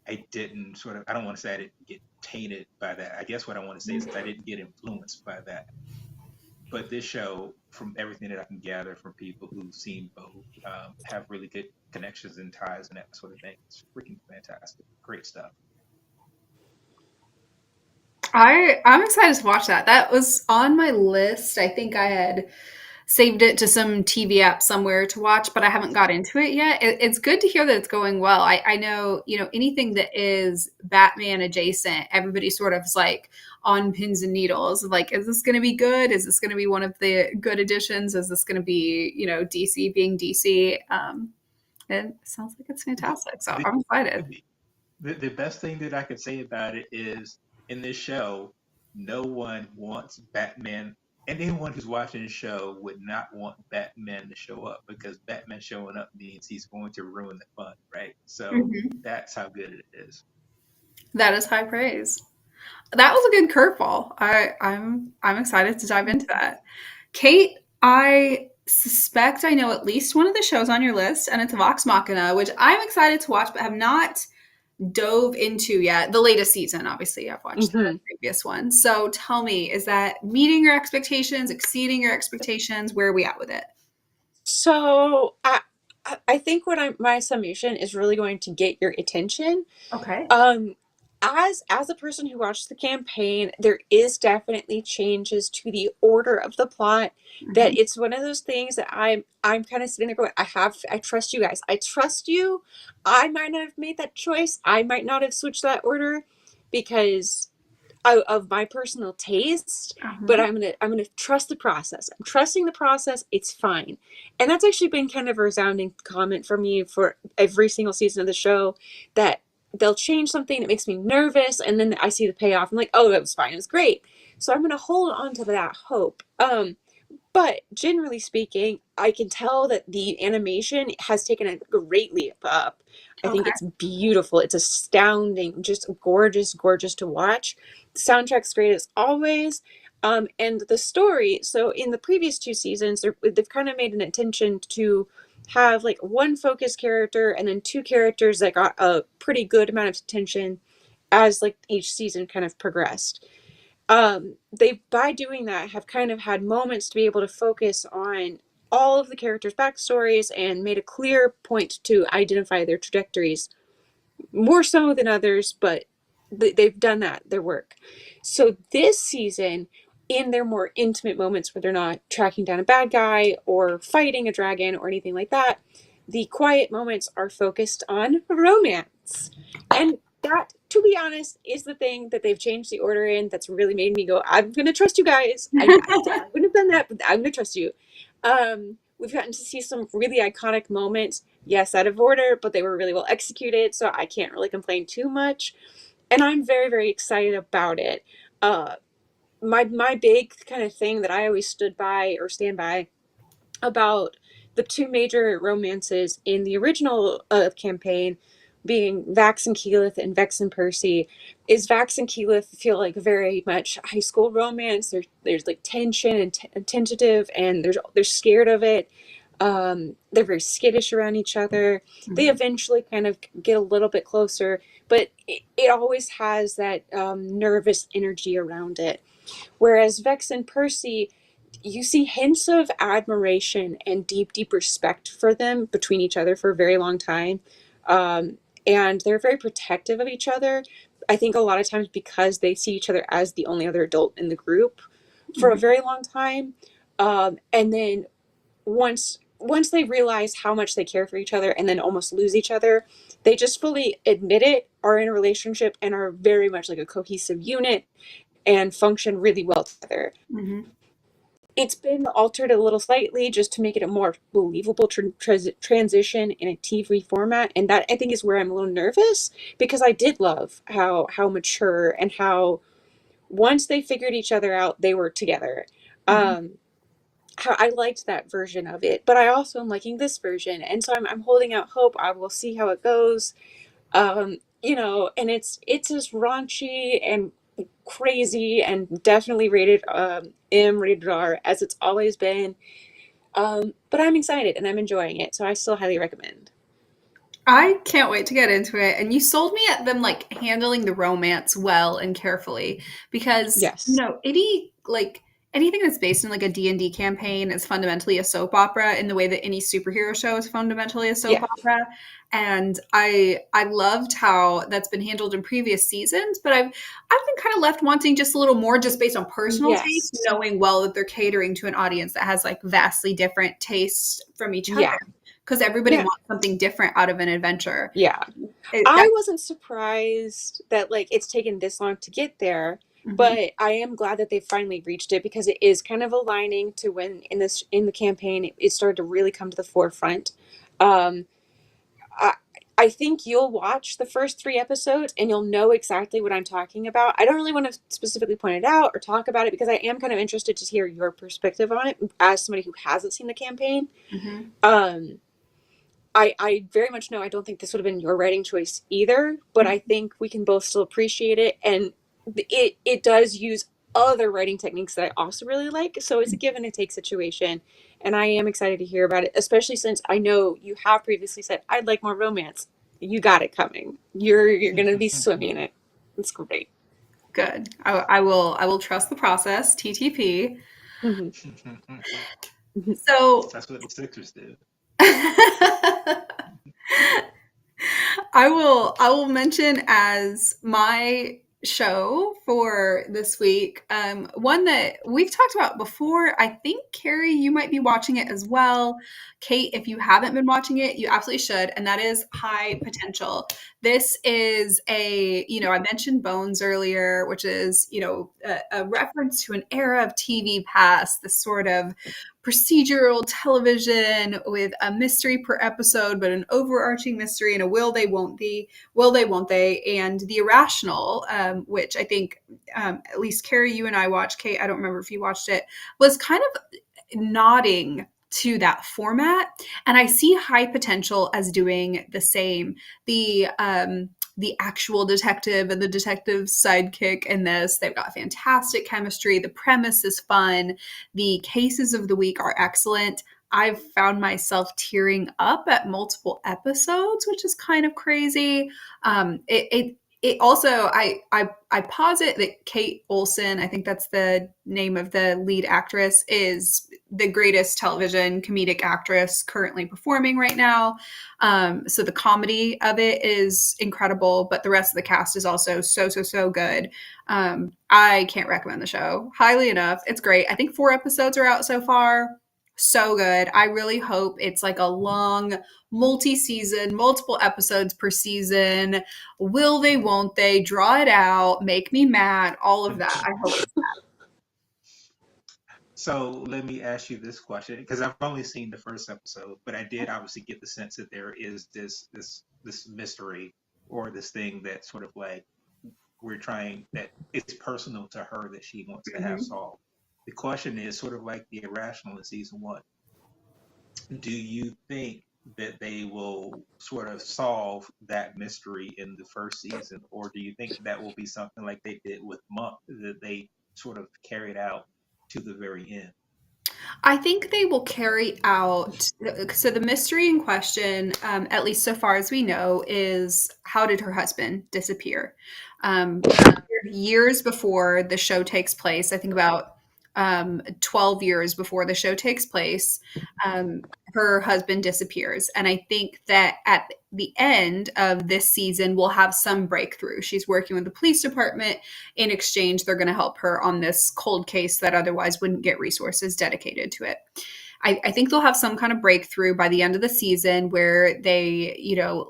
I didn't sort of, I don't want to say I didn't get tainted by that. I guess what I want to say is I didn't get influenced by that. But this show, from everything that I can gather from people who've seen both, have really good connections and ties and that sort of thing. It's freaking fantastic. Great stuff. I'm excited to watch that. That was on my list. I think I had saved it to some TV app somewhere to watch, but I haven't got into it yet. It's good to hear that it's going well. I know, anything that is Batman adjacent, everybody sort of is like on pins and needles. Like, is this going to be good? Is this going to be one of the good additions? Is this going to be, DC being DC? It sounds like it's fantastic. So The, I'm excited. the best thing that I could say about it is in this show, no one wants Batman. And anyone who's watching the show would not want Batman to show up because Batman showing up means he's going to ruin the fun, right? So Mhm. that's how good it is. That is high praise. That was a good curveball. I'm excited to dive into that. Kate, I suspect I know at least one of the shows on your list, and it's Vox Machina, which I'm excited to watch, but have not dove into yet. The latest season, obviously, I've watched the Hmm. previous one. So tell me, is that meeting your expectations, exceeding your expectations? Where are we at with it? So I think my summation is really going to get your attention. Okay. Um, as a person who watched the campaign, there is definitely changes to the order of the plot. That Hmm. it's one of those things that I'm kind of sitting there going, I trust you guys. I trust you. I might not have made that choice. I might not have switched that order because of my personal taste, but Uh-huh. I'm gonna trust the process. I'm trusting the process. It's fine, and that's actually been kind of a resounding comment for me for every single season of the show, that they'll change something that makes me nervous, and then I see the payoff. I'm like, oh, that was fine. It was great. So I'm gonna hold on to that hope. But generally speaking, I can tell that the animation has taken a great leap up. I think Okay. it's beautiful. It's astounding, just gorgeous, gorgeous to watch. The soundtrack's great as always. And the story. So in the previous two seasons, they've kind of made an intention to have like one focus character and then two characters that got a pretty good amount of attention as like each season kind of progressed. They, by doing that, have kind of had moments to be able to focus on all of the characters' backstories and made a clear point to identify their trajectories more so than others, but they've done their work. So this season, in their more intimate moments where they're not tracking down a bad guy or fighting a dragon or anything like that, the quiet moments are focused on romance. And that, to be honest, is the thing that they've changed the order in that's really made me go, I'm going to trust you guys. I wouldn't have done that, but I'm going to trust you. We've gotten to see some really iconic moments, yes, out of order, but they were really well executed, so I can't really complain too much. And I'm very, very excited about it. Uh, my big kind of thing that I always stood by or stand by about the two major romances in the original campaign being Vax and Keyleth and Vex and Percy, is Vax and Keyleth feel like very much high school romance. There's like tension and tentative, and they're scared of it. They're very skittish around each other. They Mhm. eventually kind of get a little bit closer, but it always has that nervous energy around it. Whereas Vex and Percy, you see hints of admiration and deep respect for them between each other for a very long time. Um, and they're very protective of each other. I think a lot of times because they see each other as the only other adult in the group for a Mhm. very long time. And then once they realize how much they care for each other and then almost lose each other, they just fully admit it, are in a relationship, and are very much like a cohesive unit and function really well together. Mhm. It's been altered a little slightly just to make it a more believable transition in a TV format, and that I think is where I'm a little nervous, because I did love how mature and how once they figured each other out, they were together. Mhm. Um, how I liked that version of it, but I also am liking this version, and so I'm holding out hope. I will see how it goes. And it's as raunchy and crazy and definitely rated rated R as it's always been. But I'm excited and I'm enjoying it, so I still highly recommend. I can't wait to get into it. And you sold me at them like handling the romance well and carefully because, Yes. anything that's based in like a D&D campaign is fundamentally a soap opera in the way that any superhero show is fundamentally a soap Yeah. opera. And I loved how that's been handled in previous seasons, but I've been kind of left wanting just a little more just based on personal taste, Yes. knowing well that they're catering to an audience that has like vastly different tastes from each other Yeah. because everybody Yeah. wants something different out of an adventure. Yeah. That I wasn't surprised that like it's taken this long to get there, mhm, but I am glad that they finally reached it, because it is kind of aligning to when in the campaign it started to really come to the forefront. Um, I I think you'll watch the first 3 episodes and you'll know exactly what I'm talking about. I don't really want to specifically point it out or talk about it, because I am kind of interested to hear your perspective on it as somebody who hasn't seen the campaign. mhm, Um, I very much know I don't think this would have been your writing choice either, but I mhm. think we can both still appreciate it, and it does use other writing techniques that I also really like. So it's a give and a take situation, and I am excited to hear about it, especially since I know you have previously said I'd like more romance. You got it coming. You're gonna be swimming in it. It's great. Good. I will trust the process, TTP. Mhm. Mhm. So That's what the Sixers do. I will mention as my show for this week, one that we've talked about before. I think Carey, you might be watching it as well. Kate, if you haven't been watching it, you absolutely should, and that is High Potential. This is I mentioned Bones earlier, which is a reference to an era of TV past, this sort of procedural television with a mystery per episode, but an overarching mystery and a will they, won't they, and the irrational, which I think at least Carrie, you and I watched. Kate, I don't remember if you watched it, was kind of nodding to that format, and I see High Potential as doing the same. The actual detective and the detective's sidekick in this, they've got fantastic chemistry. The premise is fun. The cases of the week are excellent. I've found myself tearing up at multiple episodes, which is kind of crazy. It also I posit that Kate Olsen, I think that's the name of the lead actress, is the greatest television comedic actress currently performing right now. So the comedy of it is incredible, but the rest of the cast is also so good. I can't recommend the show highly enough. It's great. I think 4 episodes are out so far. So good. I really hope it's like a long multi-season, multiple episodes per season. Will they, won't they, draw it out, make me mad, all of that. I hope it's So let me ask you this question, because I've only seen the first episode, but I did obviously get the sense that there is this mystery, or this thing that sort of like we're trying, that it's personal to her, that she wants to have mhm. solved. The question is sort of like the irrational in season 1. Do you think that they will sort of solve that mystery in the first season, or do you think that will be something like they did with Monk, that they sort of carried out to the very end? I think they will carry out. So the mystery in question, at least so far as we know, is how did her husband disappear? Um, Years before the show takes place, I think about 12 years before the show takes place, um, her husband disappears. And I think that at the end of this season, we'll have some breakthrough. She's working with the police department. In exchange, they're going to help her on this cold case that otherwise wouldn't get resources dedicated to it. I think they'll have some kind of breakthrough by the end of the season where they,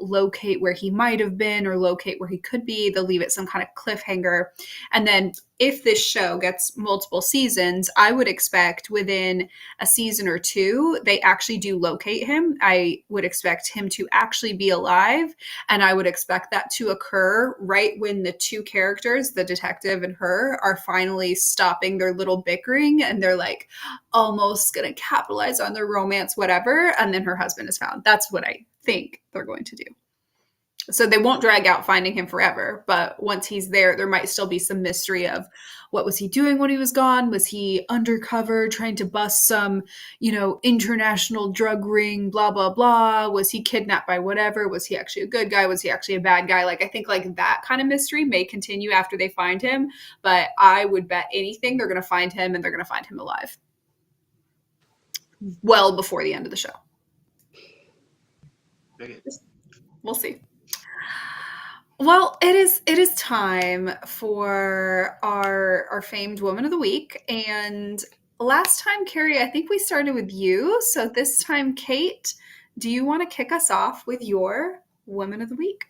locate where he might have been or locate where he could be. They'll leave it some kind of cliffhanger. And then if this show gets multiple seasons, I would expect within a season or two, they actually do locate him. I would expect him to actually be alive. And I would expect that to occur right when the two characters, the detective and her, are finally stopping their little bickering and they're like almost going to capitalize on their romance, whatever. And then her husband is found. That's what I think they're going to do. So they won't drag out finding him forever, but once he's there, there might still be some mystery of what was he doing when he was gone? Was he undercover trying to bust some, international drug ring, blah, blah, blah? Was he kidnapped by whatever? Was he actually a good guy? Was he actually a bad guy? Like, I think like that kind of mystery may continue after they find him, but I would bet anything they're going to find him and they're going to find him alive well before the end of the show. We'll see. Well, it is time for our famed woman of the week. And last time, Carey, I think we started with you. So this time, Kate, do you want to kick us off with your woman of the week?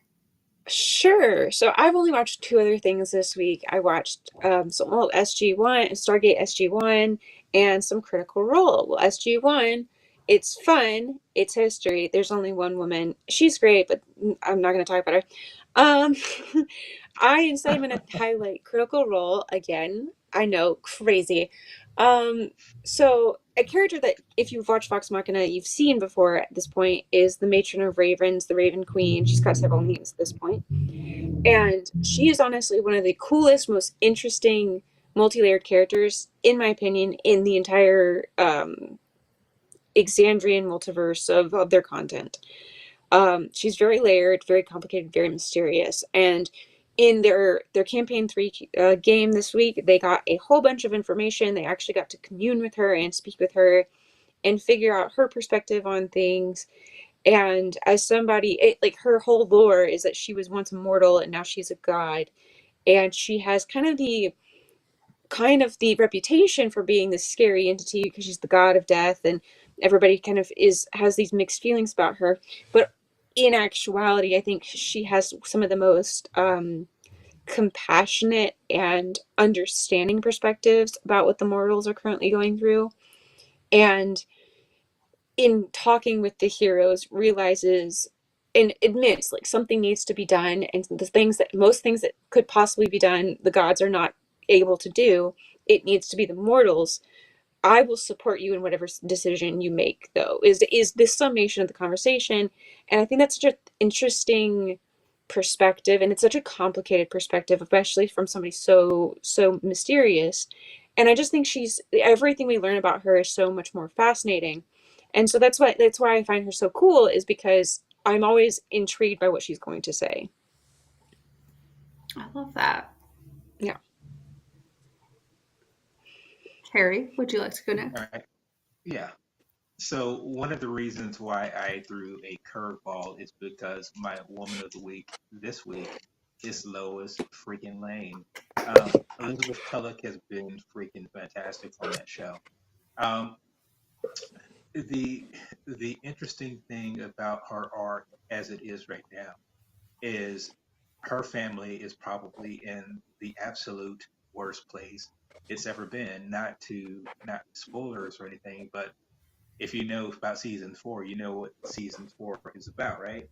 Sure. So I've only watched two other things this week. I watched some old SG1, Stargate SG1, and some Critical Role. Well, SG1, it's fun. It's history. There's only one woman. She's great, but I'm not going to talk about her. Um, instead I'm going to highlight Critical Role again. I know, crazy. Um, so a character that if you've watched Vox Machina, you've seen before at this point is the Matron of Ravens, the Raven Queen. She's got several names at this point. And she is honestly one of the coolest, most interesting, multi-layered characters, in my opinion, in the entire Exandrian multiverse of their content. She's very layered, very complicated, very mysterious. And in their campaign 3 game this week, they got a whole bunch of information. They actually got to commune with her and speak with her and figure out her perspective on things. And as somebody, like her whole lore is that she was once mortal and now she's a god. And she has kind of the reputation for being this scary entity because she's the god of death, and everybody kind of has these mixed feelings about her. But in actuality, I think she has some of the most compassionate and understanding perspectives about what the mortals are currently going through. And in talking with the heroes, realizes and admits like something needs to be done, and most things that could possibly be done, the gods are not able to do. It needs to be the mortals. I will support you in whatever decision you make, though, is this summation of the conversation. And I think that's such an interesting perspective, and it's such a complicated perspective, especially from somebody so mysterious. And I just think she's everything we learn about her is so much more fascinating. And so that's why I find her so cool, is because I'm always intrigued by what she's going to say. I love that. Yeah. Carey, would you like to go All next? right. Yeah. So one of the reasons why I threw a curveball is because my woman of the week this week is Lois freaking Lane. Elizabeth Tulloch has been freaking fantastic on that show. Um, the the interesting thing about her arc as it is right now is her family is probably in the absolute worst place it's ever been. Not spoilers or anything, but if you know about season 4, you know what season 4 is about, right?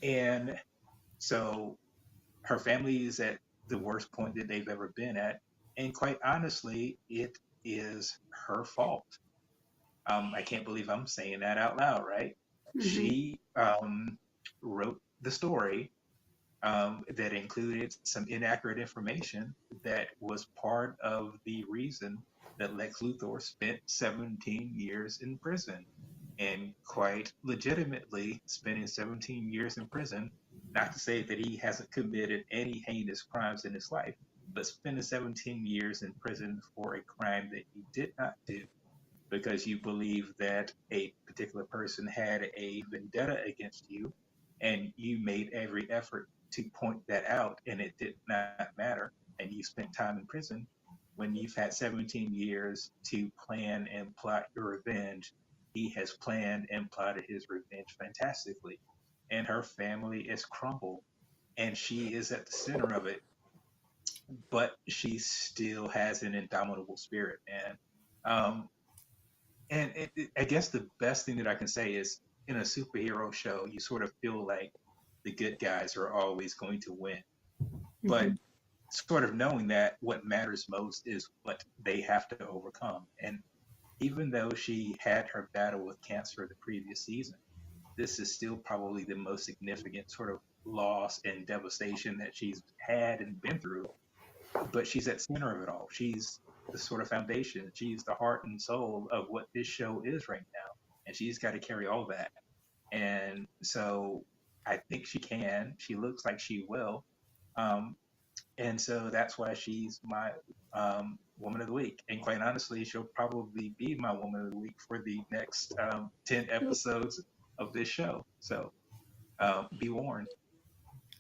And so her family is at the worst point that they've ever been at, and quite honestly, it is her fault. I can't believe I'm saying that out loud, right? Hmm. She wrote the story that included some inaccurate information that was part of the reason that Lex Luthor spent 17 years in prison. And quite legitimately, spending 17 years in prison, not to say that he hasn't committed any heinous crimes in his life, but spending 17 years in prison for a crime that he did not do because you believe that a particular person had a vendetta against you and you made every effort to point that out and it did not matter and you spent time in prison when you've had 17 years to plan and plot your revenge. He has planned and plotted his revenge fantastically, and her family is crumbled and she is at the center of it, but she still has an indomitable spirit. And I guess the best thing that I can say is in a superhero show, you sort of feel like the good guys are always going to win. But Hmm. sort of knowing that what matters most is what they have to overcome. And even though she had her battle with cancer the previous season, this is still probably the most significant sort of loss and devastation that she's had and been through, but she's at the center of it all. She's the sort of foundation. She's the heart and soul of what this show is right now, and she's got to carry all that. And so I think she can. She looks like she will, um, and so that's why she's my woman of the week. And quite honestly, she'll probably be my woman of the week for the next 10 episodes of this show. So be warned.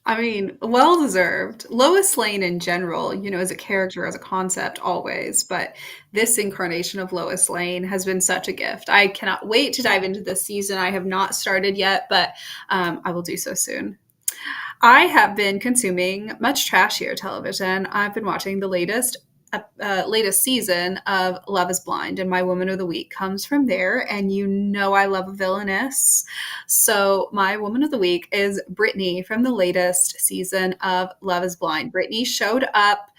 I mean, well deserved. Lois Lane in general, as a character, as a concept, always, but this incarnation of Lois Lane has been such a gift. I cannot wait to dive into this season. I have not started yet, but I will do so soon. I have been consuming much trashier television. I've been watching the latest season of Love Is Blind, and my Woman of the Week comes from there. And I love a villainess, so my Woman of the Week is Brittany from the latest season of Love Is Blind. Brittany showed up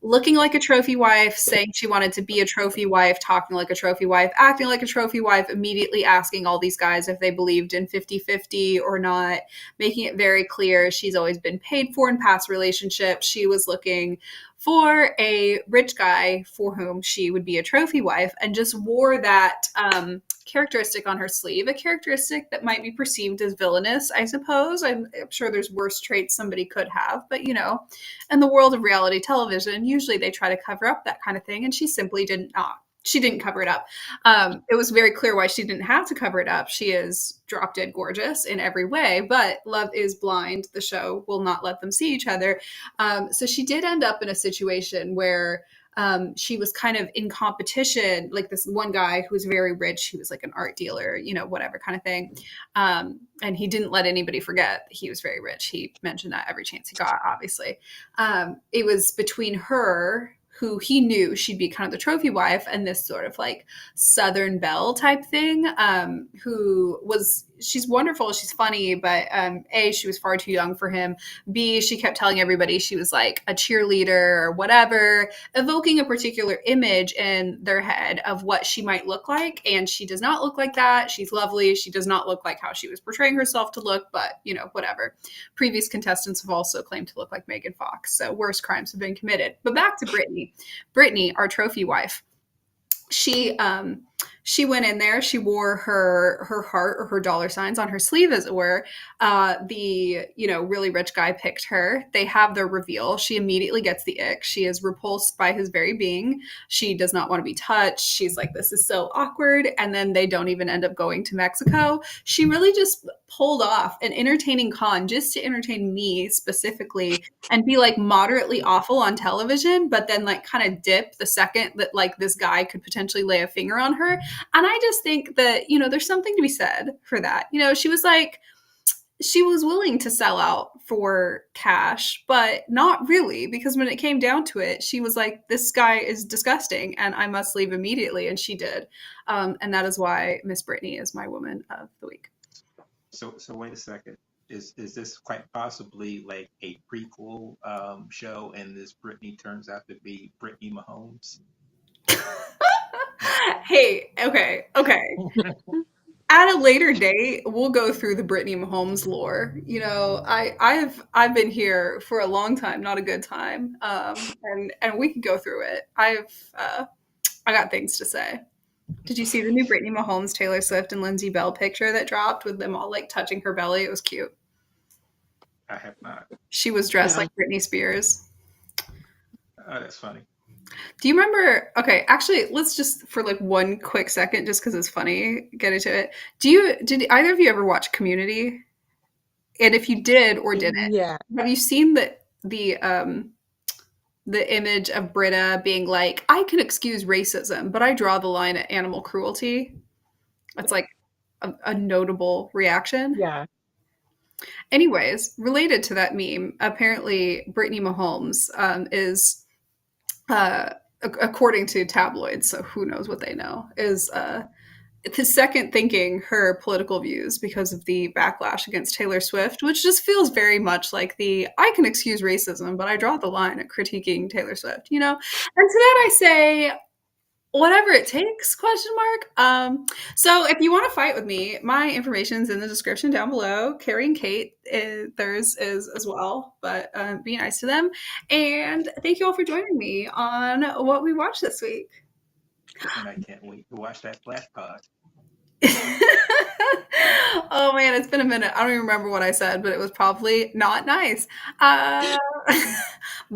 looking like a trophy wife, saying she wanted to be a trophy wife, talking like a trophy wife, acting like a trophy wife, immediately asking all these guys if they believed in 50-50 or not, making it very clear she's always been paid for in past relationships. She was looking for a rich guy for whom she would be a trophy wife and just wore that characteristic on her sleeve, a characteristic that might be perceived as villainous, I suppose. I'm sure there's worse traits somebody could have, but in the world of reality television, usually they try to cover up that kind of thing, and she simply did not. She didn't cover it up. It was very clear why she didn't have to cover it up. She is drop dead gorgeous in every way, but Love Is Blind, the show, will not let them see each other. So she did end up in a situation where she was kind of in competition, like this one guy who was very rich, he was like an art dealer, whatever kind of thing. And he didn't let anybody forget he was very rich. He mentioned that every chance he got, obviously. It was between her, who he knew she'd be kind of the trophy wife, and this sort of like Southern Belle type thing, she's wonderful, she's funny, but A, she was far too young for him. B, she kept telling everybody she was like a cheerleader or whatever, evoking a particular image in their head of what she might look like. And she does not look like that. She's lovely. She does not look like how she was portraying herself to look, but whatever. Previous contestants have also claimed to look like Megan Fox. So worse crimes have been committed. But back to Brittany. Brittany, our trophy wife. She went in there. She wore her heart or her dollar signs on her sleeve, as it were. The really rich guy picked her. They have their reveal. She immediately gets the ick. She is repulsed by his very being. She does not want to be touched. She's like, this is so awkward. And then they don't even end up going to Mexico. She really just pulled off an entertaining con just to entertain me specifically and be like moderately awful on television, but then like kind of dip the second that like this guy could potentially lay a finger on her. And I just think that, there's something to be said for that. She was willing to sell out for cash, but not really, because when it came down to it, she was like, this guy is disgusting and I must leave immediately. And she did. And that is why Miss Brittany is my woman of the week. So wait a second. Is this quite possibly like a prequel show, and this Brittany turns out to be Brittany Mahomes? Hey, okay. at a later date, we'll go through the Brittany Mahomes lore. You know, I've been here for a long time, not a good time, and we can go through it. I got things to say. Did you see the new Brittany Mahomes, Taylor Swift, and Lindsay Bell picture that dropped with them all like touching her belly? It was cute. I have not. She was dressed Yeah. like Britney Spears. Oh, that's funny. Do you remember? Okay, actually, let's just for like one quick second, just because it's funny, get into it. Did either of you ever watch Community? And if you did or didn't, Yeah. have you seen the image of Britta being like, "I can excuse racism, but I draw the line at animal cruelty." It's like a notable reaction. Yeah. Anyways, related to that meme, apparently Brittany Mahomes is, according to tabloids, so who knows what they know, is the second thinking her political views because of the backlash against Taylor Swift, which just feels very much like the I can excuse racism, but I draw the line at critiquing Taylor Swift, you know? And to that I say, whatever it takes, question mark. So if you want to fight with me, my information's in the description down below. Carey and Kate, theirs is as well, but be nice to them. And thank you all for joining me on what we watched this week. And I can't wait to watch that Black Pod. Oh man, it's been a minute. I don't even remember what I said, but it was probably not nice.